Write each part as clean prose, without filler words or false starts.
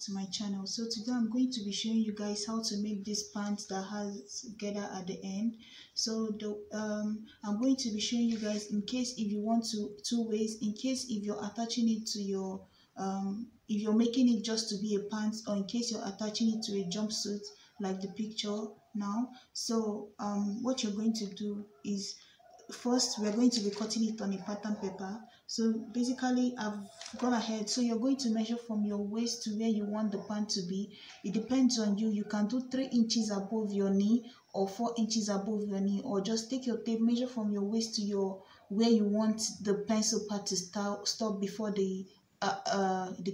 to my channel. So today I'm going to be showing you guys how to make this pants that has gather at the end. So I'm going to be showing you guys, in case if you want two ways, in case if you're attaching it to your if you're making it just to be a pants, or in case you're attaching it to a jumpsuit like the picture now. So what you're going to do is, first we're going to be cutting it on a pattern paper. So basically I've gone ahead, so you're going to measure from your waist to where you want the pant to be. It depends on you. You can do 3 inches above your knee or 4 inches above your knee, or just take your tape, measure from your waist to your where you want the pencil part to stop before the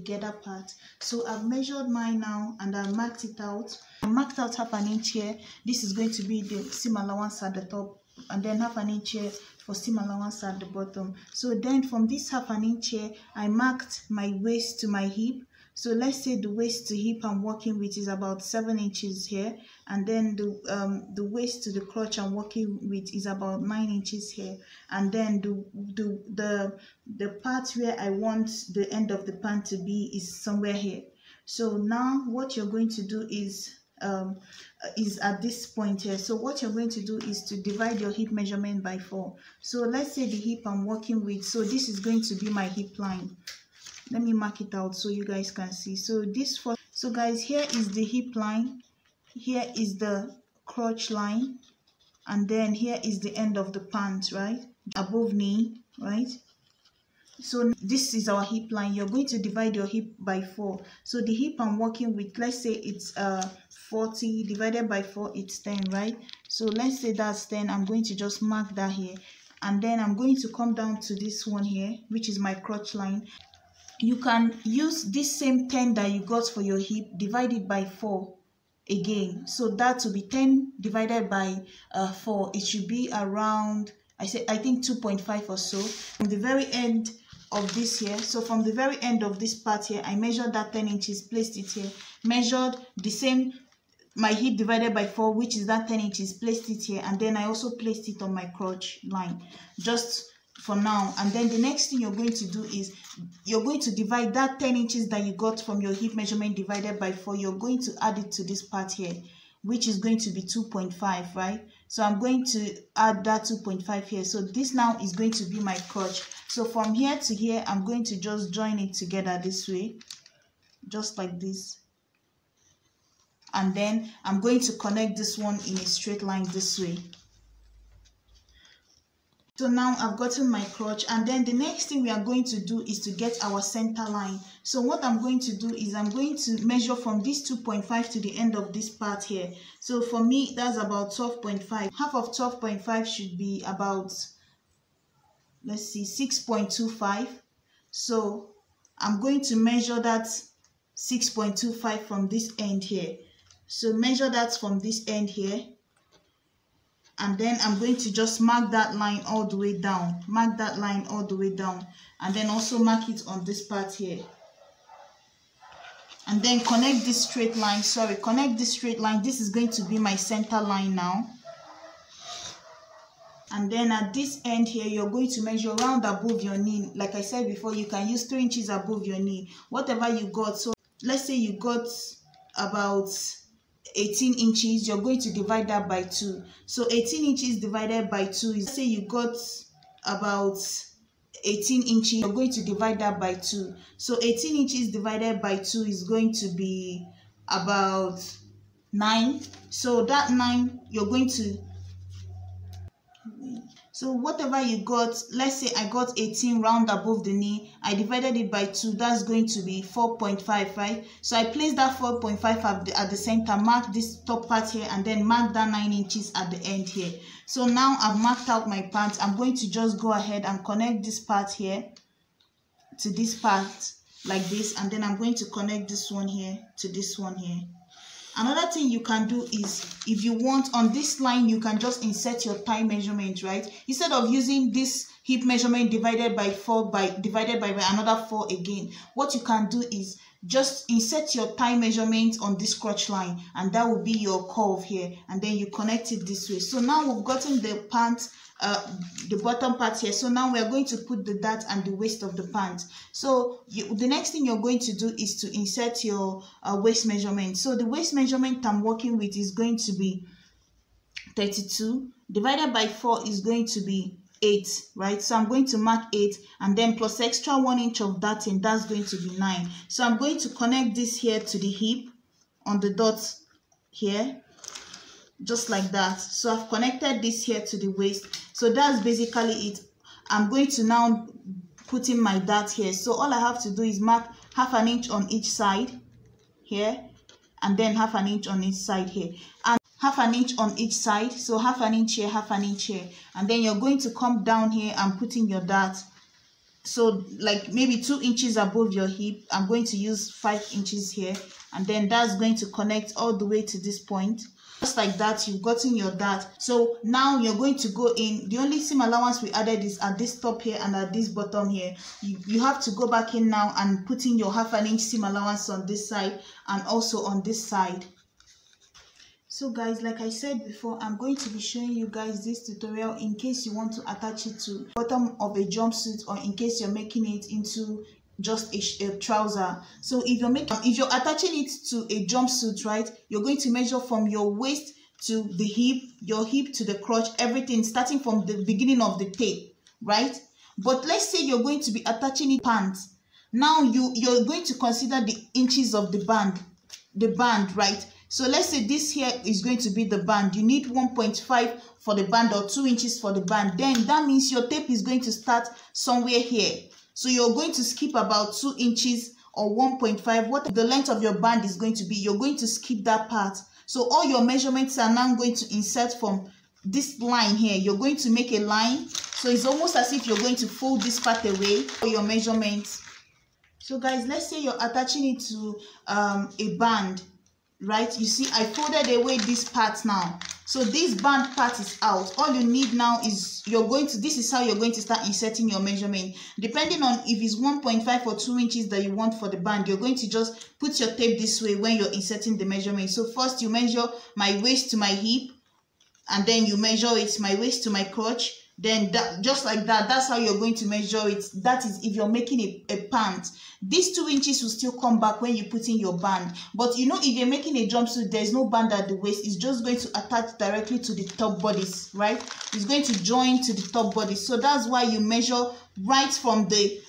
gather part. So I've measured mine now and I marked it out. I marked out half an inch here. This is going to be the seam allowance at the top, and then half an inch here for seam allowance at the bottom. So then from this half an inch here, I marked my waist to my hip. So let's say the waist to hip I'm working with is about 7 inches here, and then the waist to the crotch I'm working with is about 9 inches here, and then the part where I want the end of the pant to be is somewhere here. So now what you're going to do is at this point here. So what you're going to do is to divide your hip measurement by 4. So let's say the hip I'm working with, so this is going to be my hip line. Let me mark it out so you guys can see. So so guys, here is the hip line, here is the crotch line, and then here is the end of the pant, right, above knee, right? So this is our hip line. You're going to divide your hip by 4. So the hip I'm working with, let's say it's 40 divided by 4, it's 10, right? So let's say that's 10. I'm going to just mark that here, and then I'm going to come down to this one here, which is my crotch line. You can use this same 10 that you got for your hip, divide it by 4 again. So that will be 10 divided by 4. It should be around, I think 2.5 or so. From the very end of this here, so from the very end of this part here, I measured that 10 inches, placed it here, measured the same, my hip divided by 4, which is that 10 inches, placed it here, and then I also placed it on my crotch line, just for now. And then the next thing you're going to do is you're going to divide that 10 inches that you got from your hip measurement divided by 4. You're going to add it to this part here, which is going to be 2.5, right? So I'm going to add that 2.5 here. So this now is going to be my crotch. So from here to here, I'm going to just join it together this way, just like this. And then I'm going to connect this one in a straight line this way. So now I've gotten my crotch, and then the next thing we are going to do is to get our center line. So what I'm going to do is I'm going to measure from this 2.5 to the end of this part here. So for me, that's about 12.5. Half of 12.5 should be about, let's see, 6.25. So I'm going to measure that 6.25 from this end here. So measure that from this end here. And then I'm going to just mark that line all the way down. Mark that line all the way down. And then also mark it on this part here. And then connect this straight line. Connect this straight line. This is going to be my center line now. And then at this end here, you're going to measure round above your knee. Like I said before, you can use 3 inches above your knee. Whatever you got. So let's say you got about 18 inches, you're going to divide that by 2. So 18 inches divided by 2 is, say you got about 18 inches, you're going to divide that by 2. So 18 inches divided by 2 is going to be about 9. So that 9, you're going to, so whatever you got, let's say I got 18 round above the knee, I divided it by 2, that's going to be 4.5, right? So I place that 4.5 at the center, mark this top part here, and then mark that 9 inches at the end here. So now I've marked out my pants. I'm going to just go ahead and connect this part here to this part like this, and then I'm going to connect this one here to this one here. Another thing you can do is, if you want, on this line, you can just insert your thigh measurement, right? Instead of using this hip measurement divided by 4 divided by another 4 again, what you can do is just insert your thigh measurement on this crotch line, and that will be your curve here, and then you connect it this way. So now we've gotten the pant, the bottom part here. So now we are going to put the dart and the waist of the pant. So the next thing you're going to do is to insert your waist measurement. So the waist measurement I'm working with is going to be 32 divided by 4 is going to be 8, right? So I'm going to mark 8, and then plus extra 1 inch of darting, that's going to be 9. So I'm going to connect this here to the hip on the dot here, just like that. So I've connected this here to the waist. So that's basically it. I'm going to now put in my dart here. So all I have to do is mark half an inch on each side here, and then half an inch on each side here, and half an inch on each side. So half an inch here, half an inch here, and then you're going to come down here and put in your dart. So like maybe 2 inches above your hip. I'm going to use 5 inches here, and then that's going to connect all the way to this point. Just like that, you've gotten your dart. So now you're going to go in. The only seam allowance we added is at this top here and at this bottom here. You have to go back in now and put in your half an inch seam allowance on this side and also on this side. So guys, like I said before, I'm going to be showing you guys this tutorial in case you want to attach it to the bottom of a jumpsuit, or in case you're making it into just a trouser. So if you're attaching it to a jumpsuit, right, you're going to measure from your waist to the hip, your hip to the crotch, everything starting from the beginning of the tape, right? But let's say you're going to be attaching it pants. Now you're going to consider the inches of the band, right? So let's say this here is going to be the band. You need 1.5 for the band or 2 inches for the band. Then that means your tape is going to start somewhere here. So you're going to skip about 2 inches or 1.5. What the length of your band is going to be, you're going to skip that part. So all your measurements are now going to insert from this line here. You're going to make a line. So it's almost as if you're going to fold this part away for your measurements. So guys, let's say you're attaching it to a band, right? You see, I folded away this part now. So this band part is out. All you need now is this is how you're going to start inserting your measurement. Depending on if it's 1.5 or 2 inches that you want for the band, you're going to just put your tape this way when you're inserting the measurement. So first you measure my waist to my hip, and then you measure it my waist to my crotch. Then just like that, that's how you're going to measure it. That is if you're making a pant. These 2 inches will still come back when you put in your band. But you know, if you're making a jumpsuit, there's no band at the waist. It's just going to attach directly to the top bodice, right? It's going to join to the top bodice. So that's why you measure right from the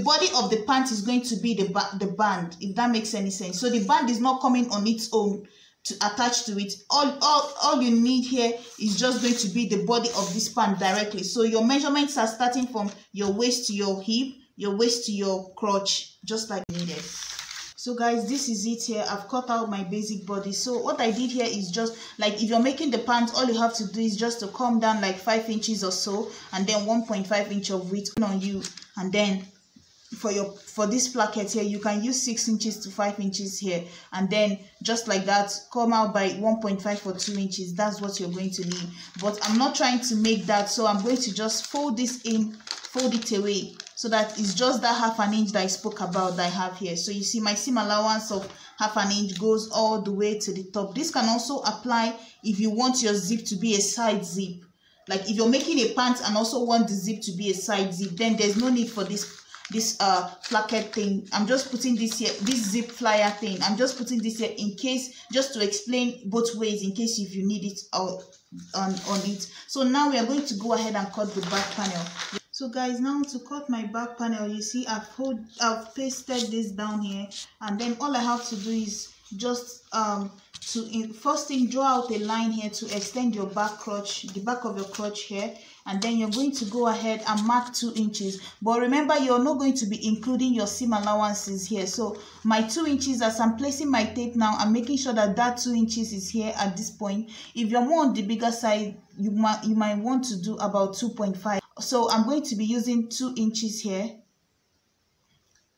body of the pant is going to be the band, if that makes any sense. So the band is not coming on its own to attach to it. All you need here is just going to be the body of this pant directly. So your measurements are starting from your waist to your hip, your waist to your crotch, just like needed. So guys, this is it here. I've cut out my basic body. So what I did here is just like, if you're making the pants, all you have to do is just to come down like 5 inches or so, and then 1.5 inch of width on you, and then for this placket here, you can use 6 inches to 5 inches here, and then just like that, come out by 1.5 or 2 inches. That's what you're going to need. But I'm not trying to make that, so I'm going to just fold this in, fold it away, so that it's just that half an inch that I spoke about that I have here. So you see my seam allowance of half an inch goes all the way to the top. This can also apply if you want your zip to be a side zip. Like if you're making a pant and also want the zip to be a side zip, then there's no need for this placket thing. I'm just putting this here, this zip flyer thing. I'm just putting this here in case, just to explain both ways, in case if you need it on it. So now we are going to go ahead and cut the back panel. So guys, now to cut my back panel, you see I've pasted this down here, and then all I have to do is just first thing, draw out a line here to extend your back crotch, the back of your crotch here, and then you're going to go ahead and mark 2 inches. But remember, you're not going to be including your seam allowances here. So my 2 inches, as I'm placing my tape now, I'm making sure that that 2 inches is here at this point. If you're more on the bigger side, you might want to do about 2.5. So I'm going to be using 2 inches here.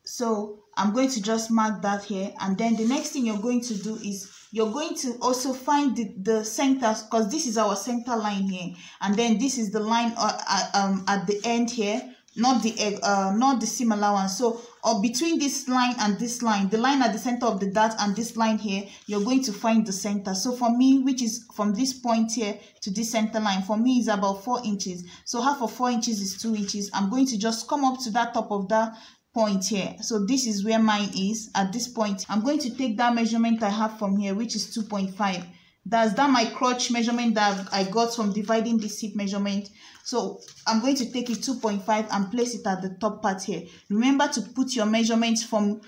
So I'm going to just mark that here, and then the next thing you're going to do is you're going to also find the center, because this is our center line here, and then this is the line at the end here not the seam allowance. So between this line and this line, the line at the center of the dart and this line here, you're going to find the center. So for me, which is from this point here to this center line, for me is about 4 inches. So half of 4 inches is 2 inches. I'm going to just come up to that top of that point here. So this is where mine is at this point. I'm going to take that measurement I have from here, which is 2.5. That's that my crotch measurement that I got from dividing this hip measurement. So I'm going to take it 2.5 and place it at the top part here. Remember to put your measurements from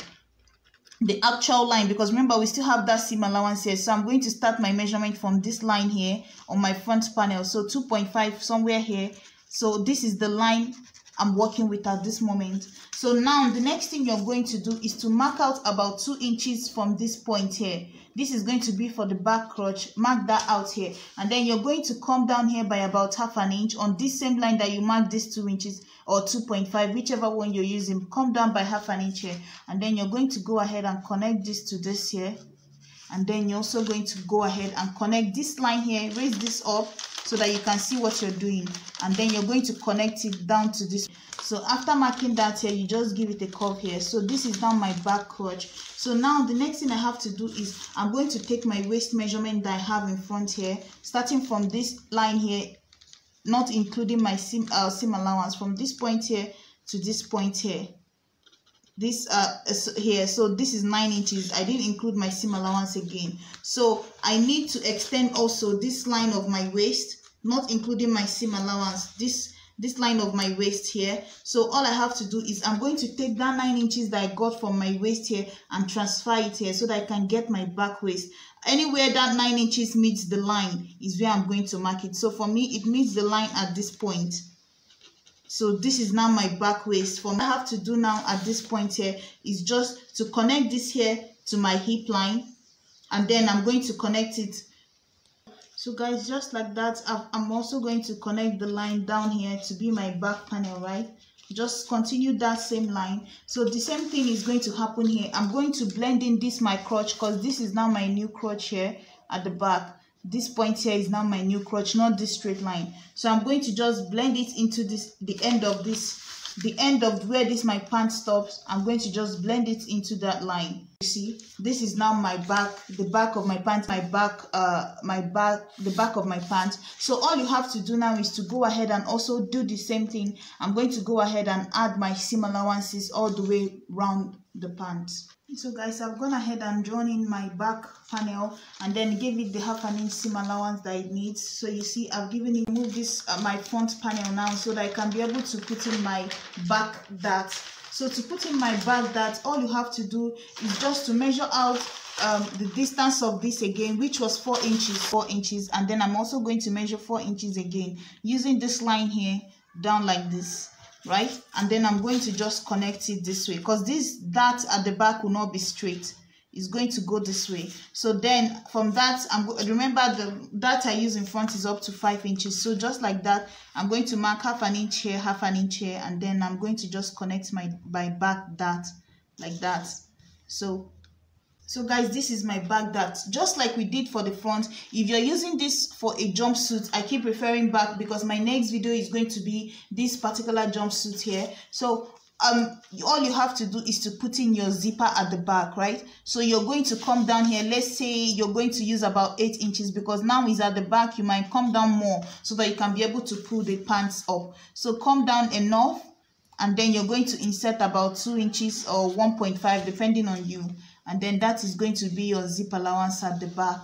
the actual line, because remember we still have that seam allowance here. So I'm going to start my measurement from this line here on my front panel. So 2.5 somewhere here. So this is the line I'm working with at this moment. So now the next thing you're going to do is to mark out about 2 inches from this point here. This is going to be for the back crotch. Mark that out here, and then you're going to come down here by about half an inch on this same line that you marked this 2 inches or 2.5, whichever one you're using. Come down by half an inch here, and then you're going to go ahead and connect this to this here, and then you're also going to go ahead and connect this line here, raise this up so that you can see what you're doing, and then you're going to connect it down to this. So after marking that here, you just give it a curve here. So this is now my back crotch. So now the next thing I have to do is I'm going to take my waist measurement that I have in front here, starting from this line here, not including my seam allowance, from this point here to this point here. This here, so this is 9 inches. I didn't include my seam allowance again. So I need to extend also this line of my waist, not including my seam allowance, this line of my waist here. So all I have to do is I'm going to take that 9 inches that I got from my waist here and transfer it here so that I can get my back waist. Anywhere that 9 inches meets the line is where I'm going to mark it. So for me, it meets the line at this point. So this is now my back waist. For what I have to do now at this point here is just to connect this here to my hip line, and then I'm going to connect it. So guys, just like that, I'm also going to connect the line down here to be my back panel, right? Just continue that same line. So the same thing is going to happen here. I'm going to blend in this my crotch, because this is now my new crotch here at the back. This point here is now my new crotch, not this straight line. So I'm going to just blend it into this, the end of where this my pant stops. I'm going to just blend it into that line. You see, this is now my back, the back of my pant, the back of my pant. So all you have to do now is to go ahead and also do the same thing. I'm going to go ahead and add my seam allowances all the way around the pants. So guys, I've gone ahead and drawn in my back panel and then gave it the half an inch seam allowance that it needs. So you see, I've given it, move this my front panel now so that I can be able to put in my back dart. So to put in my back dart, all you have to do is just to measure out the distance of this again, which was 4 inches, and then I'm also going to measure 4 inches again using this line here down like this, right? And then I'm going to just connect it this way, because this dart at the back will not be straight. It's going to go this way. So then from that, remember the dart I use in front is up to 5 inches. So just like that, I'm going to mark half an inch here, half an inch here, and then I'm going to just connect my back dart like that. So guys, this is my back dart, just like we did for the front. If you're using this for a jumpsuit, I keep referring back because my next video is going to be this particular jumpsuit here. So all you have to do is to put in your zipper at the back, right? So you're going to come down here. Let's say you're going to use about 8 inches, because now it's at the back. You might come down more so that you can be able to pull the pants up. So come down enough, and then you're going to insert about 2 inches or 1.5 depending on you, and then that is going to be your zip allowance at the back.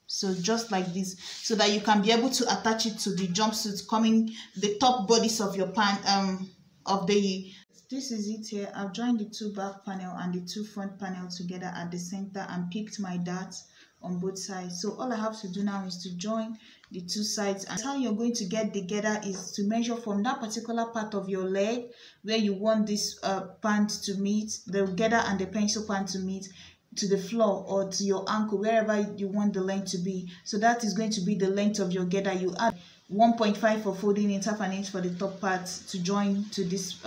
So just like this, so that you can be able to attach it to the jumpsuit, coming the top bodice of your pant This is it here. I've joined the two back panel and the two front panel together at the center and picked my darts on both sides. So all I have to do now is to join the two sides, and how you're going to get the gather is to measure from that particular part of your leg where you want this pant to meet, the gather and the pencil pant to meet, to the floor or to your ankle, wherever you want the length to be. So that is going to be the length of your gather. You add 1.5 for folding it, half an inch for the top part to join to this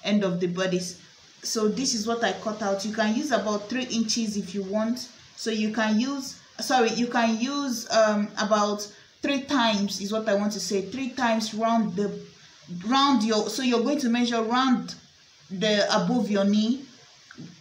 end of the bodice. So this is what I cut out. You can use about 3 inches if you want. So you can use, about 3 times is what I want to say, 3 times round round your, so you're going to measure round the above your knee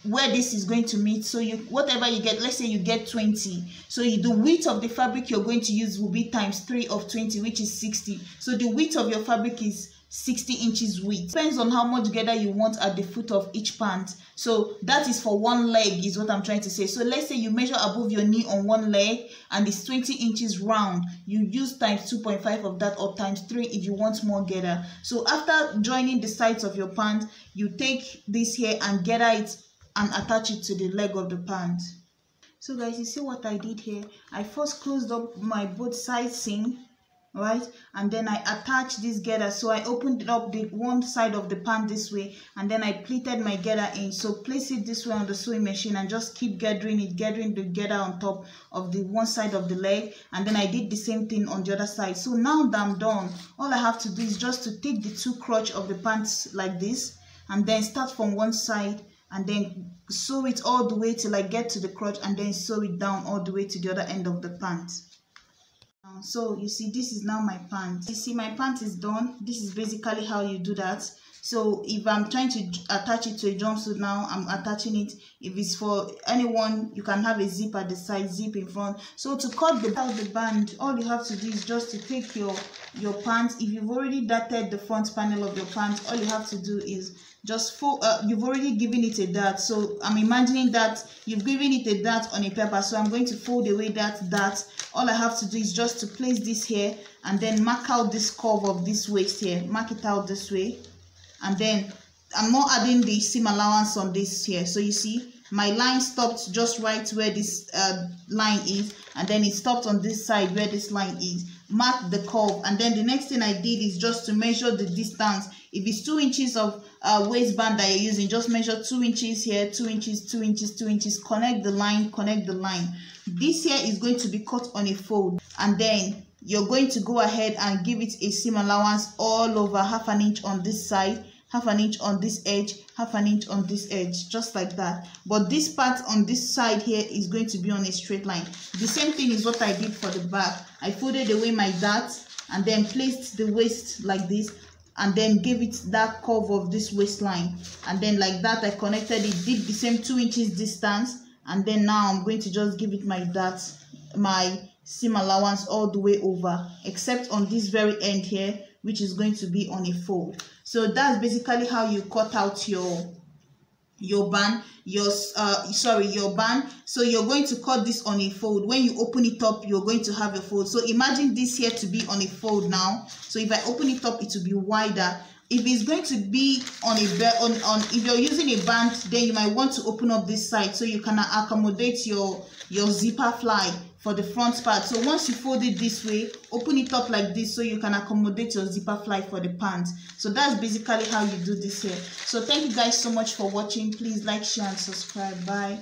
where this is going to meet. So you, whatever you get, let's say you get 20, so the width of the fabric you're going to use will be times 3 of 20, which is 60. So the width of your fabric is 60 inches width. Depends on how much gather you want at the foot of each pant. So that is for one leg, is what I'm trying to say. So let's say you measure above your knee on one leg and it's 20 inches round. You use times 2.5 of that, or times 3 if you want more gather. So after joining the sides of your pant, you take this here and gather it and attach it to the leg of the pant. So guys, you see what I did here? I first closed up my both side seam, right, and then I attached this gather. So I opened up the one side of the pant this way, and then I pleated my gather in. So place it this way on the sewing machine and just keep gathering it, gathering the gather on top of the one side of the leg, and then I did the same thing on the other side. So now that I'm done, all I have to do is just to take the two crotch of the pants like this, and then start from one side and then sew it all the way till I get to the crotch, and then sew it down all the way to the other end of the pant. So you see, this is now my pant. You see, my pant is done. This is basically how you do that. So if I'm trying to attach it to a jumpsuit now, I'm attaching it. If it's for anyone, you can have a zip at the side, zip in front. So to cut the band, all you have to do is just to take your pants. If you've already darted the front panel of your pants, all you have to do is just fold. You've already given it a dart. So I'm imagining that you've given it a dart on a paper. So I'm going to fold away that dart. All I have to do is just to place this here and then mark out this curve of this waist here. Mark it out this way. And then I'm not adding the seam allowance on this here. So you see, my line stopped just right where this line is, and then it stopped on this side where this line is. Mark the curve, and then the next thing I did is just to measure the distance. If it's 2 inches of waistband that you're using, just measure 2 inches here, 2 inches, 2 inches, 2 inches. Connect the line, connect the line. This here is going to be cut on a fold, and then you're going to go ahead and give it a seam allowance all over, 1/2 inch on this side, 1/2 inch on this edge, 1/2 inch on this edge, just like that. But this part on this side here is going to be on a straight line. The same thing is what I did for the back. I folded away my dart and then placed the waist like this, and then gave it that curve of this waistline, and then like that I connected it, did the same 2 inches distance, and then now I'm going to just give it my dart, my seam allowance all the way over, except on this very end here, which is going to be on a fold. So that's basically how you cut out your band, your band. So you're going to cut this on a fold. When you open it up, you're going to have a fold. So imagine this here to be on a fold now. So if I open it up, it will be wider. If it's going to be on if you're using a band, then you might want to open up this side so you can accommodate your zipper fly for the front part. So once you fold it this way, open it up like this so you can accommodate your zipper fly for the pants. So that's basically how you do this here. So thank you guys so much for watching. Please like, share and subscribe. Bye.